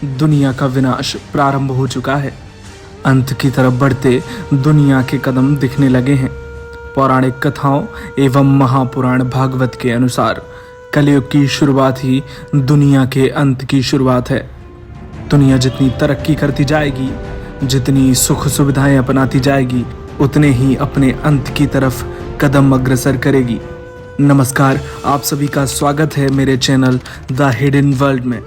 दुनिया का विनाश प्रारंभ हो चुका है। अंत की तरफ बढ़ते दुनिया के कदम दिखने लगे हैं। पौराणिक कथाओं एवं महापुराण भागवत के अनुसार कलयुग की शुरुआत ही दुनिया के अंत की शुरुआत है। दुनिया जितनी तरक्की करती जाएगी, जितनी सुख सुविधाएं अपनाती जाएगी, उतने ही अपने अंत की तरफ कदम अग्रसर करेगी। नमस्कार, आप सभी का स्वागत है मेरे चैनल द हिडन वर्ल्ड में।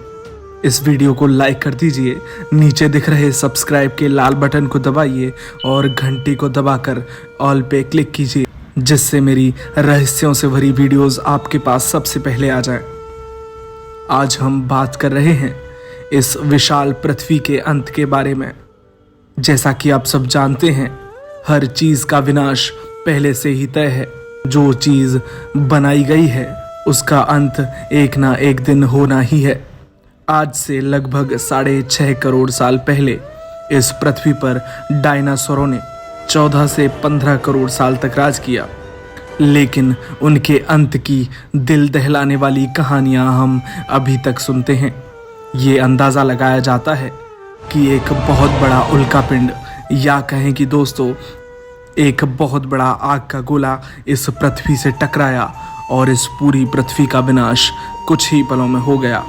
इस वीडियो को लाइक कर दीजिए, नीचे दिख रहे सब्सक्राइब के लाल बटन को दबाइए और घंटी को दबाकर ऑल पे क्लिक कीजिए, जिससे मेरी रहस्यों से भरी वीडियोस आपके पास सबसे पहले आ जाए। आज हम बात कर रहे हैं इस विशाल पृथ्वी के अंत के बारे में। जैसा कि आप सब जानते हैं, हर चीज का विनाश पहले से ही तय है। जो चीज बनाई गई है उसका अंत एक ना एक दिन होना ही है। आज से लगभग 6.5 करोड़ साल पहले इस पृथ्वी पर डायनासोरों ने 14 से 15 करोड़ साल तक राज किया, लेकिन उनके अंत की दिल दहलाने वाली कहानियां हम अभी तक सुनते हैं। ये अंदाजा लगाया जाता है कि एक बहुत बड़ा उल्कापिंड, या कहें कि दोस्तों एक बहुत बड़ा आग का गोला इस पृथ्वी से टकराया और इस पूरी पृथ्वी का विनाश कुछ ही पलों में हो गया।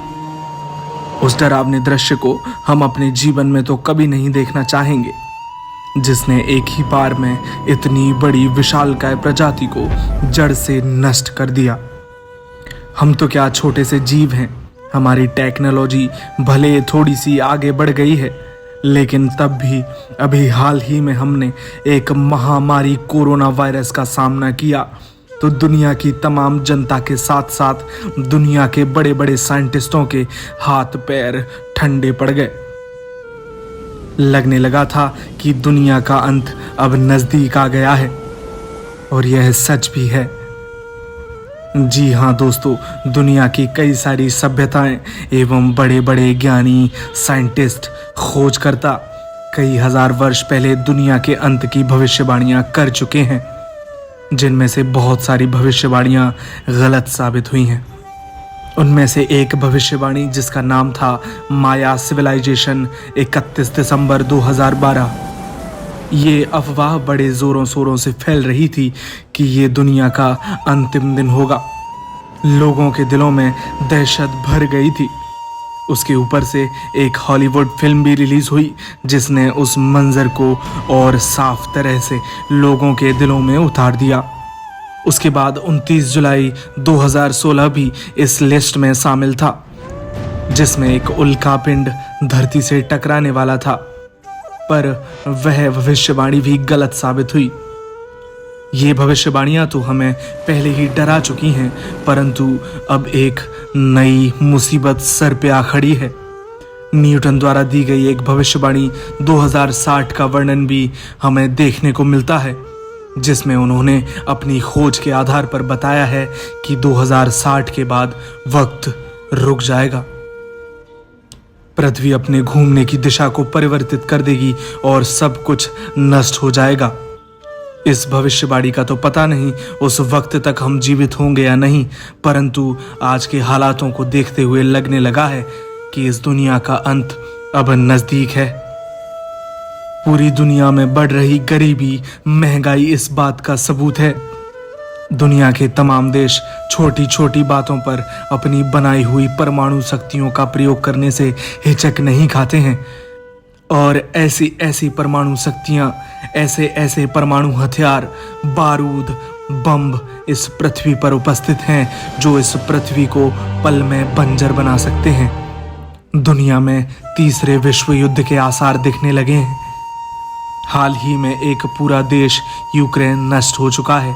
उस डरावने दृश्य को हम अपने जीवन में तो कभी नहीं देखना चाहेंगे, जिसने एक ही बार में इतनी बड़ी विशालकाय प्रजाति को जड़ से नष्ट कर दिया। हम तो क्या छोटे से जीव हैं। हमारी टेक्नोलॉजी भले थोड़ी सी आगे बढ़ गई है, लेकिन तब भी अभी हाल ही में हमने एक महामारी कोरोना वायरस का सामना किया तो दुनिया की तमाम जनता के साथ साथ दुनिया के बड़े बड़े साइंटिस्टों के हाथ पैर ठंडे पड़ गए। लगने लगा था कि दुनिया का अंत अब नजदीक आ गया है, और यह सच भी है। जी हाँ दोस्तों, दुनिया की कई सारी सभ्यताएं एवं बड़े बड़े ज्ञानी, साइंटिस्ट, खोजकर्ता कई हजार वर्ष पहले दुनिया के अंत की भविष्यवाणियां कर चुके हैं, जिनमें से बहुत सारी भविष्यवाणियां गलत साबित हुई हैं। उनमें से एक भविष्यवाणी, जिसका नाम था माया सिविलाइजेशन, 31 दिसंबर 2012, ये अफवाह बड़े जोरों शोरों से फैल रही थी कि ये दुनिया का अंतिम दिन होगा। लोगों के दिलों में दहशत भर गई थी। उसके ऊपर से एक हॉलीवुड फिल्म भी रिलीज हुई, जिसने उस मंजर को और साफ तरह से लोगों के दिलों में उतार दिया। उसके बाद 29 जुलाई 2016 भी इस लिस्ट में शामिल था, जिसमें एक उल्कापिंड धरती से टकराने वाला था, पर वह भविष्यवाणी भी गलत साबित हुई। ये भविष्यवाणियां तो हमें पहले ही डरा चुकी हैं, परंतु अब एक नई मुसीबत सर पे आ खड़ी है। न्यूटन द्वारा दी गई एक भविष्यवाणी 2060 का वर्णन भी हमें देखने को मिलता है, जिसमें उन्होंने अपनी खोज के आधार पर बताया है कि 2060 के बाद वक्त रुक जाएगा। पृथ्वी अपने घूमने की दिशा को परिवर्तित कर देगी और सब कुछ नष्ट हो जाएगा। इस भविष्यवाणी का तो पता नहीं उस वक्त तक हम जीवित होंगे या नहीं, परंतु आज के हालातों को देखते हुए लगने लगा है कि इस दुनिया का अंत अब नजदीक है। पूरी दुनिया में बढ़ रही गरीबी, महंगाई इस बात का सबूत है। दुनिया के तमाम देश छोटी छोटी बातों पर अपनी बनाई हुई परमाणु शक्तियों का प्रयोग करने से हिचक नहीं खाते हैं, और ऐसी ऐसी परमाणु शक्तियां, ऐसे ऐसे परमाणु हथियार, बारूद, बम इस पृथ्वी पर उपस्थित हैं जो इस पृथ्वी को पल में बंजर बना सकते हैं। दुनिया में तीसरे विश्व युद्ध के आसार दिखने लगे हैं। हाल ही में एक पूरा देश यूक्रेन नष्ट हो चुका है,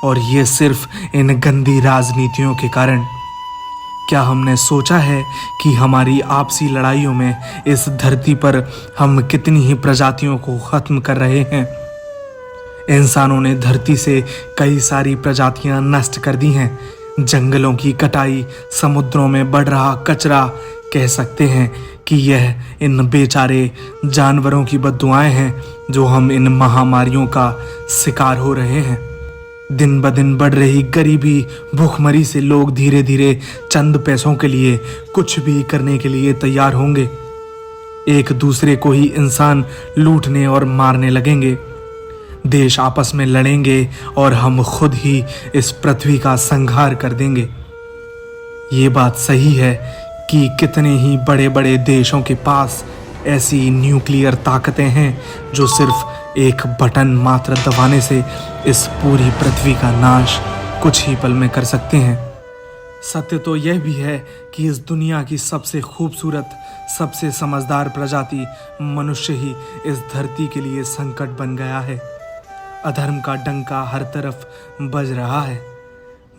और ये सिर्फ इन गंदी राजनीतियों के कारण। क्या हमने सोचा है कि हमारी आपसी लड़ाइयों में इस धरती पर हम कितनी ही प्रजातियों को खत्म कर रहे हैं? इंसानों ने धरती से कई सारी प्रजातियां नष्ट कर दी हैं। जंगलों की कटाई, समुद्रों में बढ़ रहा कचरा, कह सकते हैं कि यह इन बेचारे जानवरों की बद्दुआएं हैं जो हम इन महामारियों का शिकार हो रहे हैं। दिन ब दिन बढ़ रही गरीबी, भूखमरी से लोग धीरे धीरे चंद पैसों के लिए कुछ भी करने के लिए तैयार होंगे। एक दूसरे को ही इंसान लूटने और मारने लगेंगे। देश आपस में लड़ेंगे और हम खुद ही इस पृथ्वी का संहार कर देंगे। ये बात सही है कि कितने ही बड़े बड़े देशों के पास ऐसी न्यूक्लियर ताकतें हैं जो सिर्फ एक बटन मात्र दबाने से इस पूरी पृथ्वी का नाश कुछ ही पल में कर सकते हैं। सत्य तो यह भी है कि इस दुनिया की सबसे खूबसूरत, सबसे समझदार प्रजाति मनुष्य ही इस धरती के लिए संकट बन गया है। अधर्म का डंका हर तरफ बज रहा है।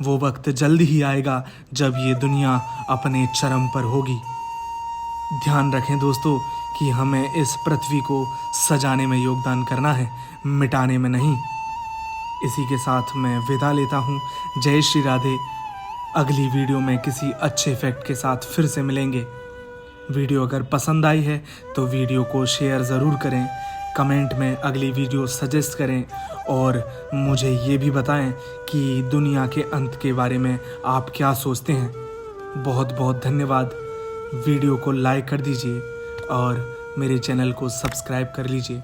वो वक्त जल्द ही आएगा जब ये दुनिया अपने चरम पर होगी। ध्यान रखें दोस्तों कि हमें इस पृथ्वी को सजाने में योगदान करना है, मिटाने में नहीं। इसी के साथ मैं विदा लेता हूँ। जय श्री राधे। अगली वीडियो में किसी अच्छे फैक्ट के साथ फिर से मिलेंगे। वीडियो अगर पसंद आई है तो वीडियो को शेयर ज़रूर करें, कमेंट में अगली वीडियो सजेस्ट करें और मुझे ये भी बताएं कि दुनिया के अंत के बारे में आप क्या सोचते हैं। बहुत बहुत धन्यवाद। वीडियो को लाइक कर दीजिए और मेरे चैनल को सब्सक्राइब कर लीजिए।